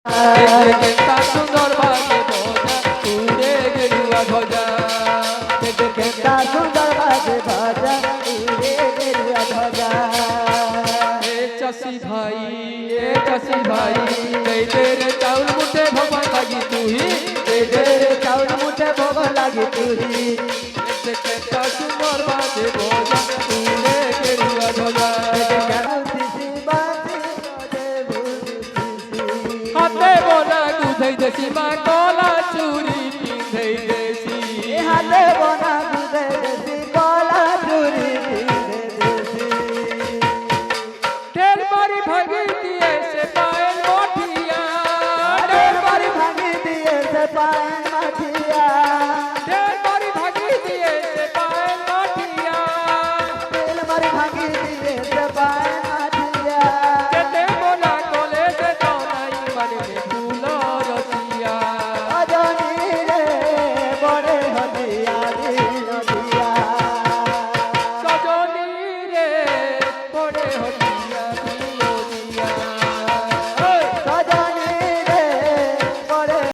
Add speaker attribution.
Speaker 1: কেতা সুন্দর বাজে ভজা উড়ে গেরুয়া ধ্বজা
Speaker 2: কেতা সুন্দর বাজে ভজা উড়ে গেরুয়া ধ্বজা
Speaker 1: এ চাষি ভাই এই তেরে চাউল মুঠে ভগবান লাগি তুই
Speaker 2: এই তেরে চাউল মুঠে ভগবান লাগি তুই
Speaker 1: কেতা সুন্দর বাজে ভজা উড়ে গেরুয়া ধ্বজা হাতে বোনা গুধই দেশি মা কলা চুরি পিঁধই দেশি
Speaker 2: হাতে বোনা গুধই দেশি কলা চুরি পিঁধে দেশি
Speaker 1: ঢের বাড়ি ভাঙি দিয়ে সে পায়েল মঠিয়া
Speaker 2: ঢের বাড়ি ভাঙি দিয়ে সে পায়েল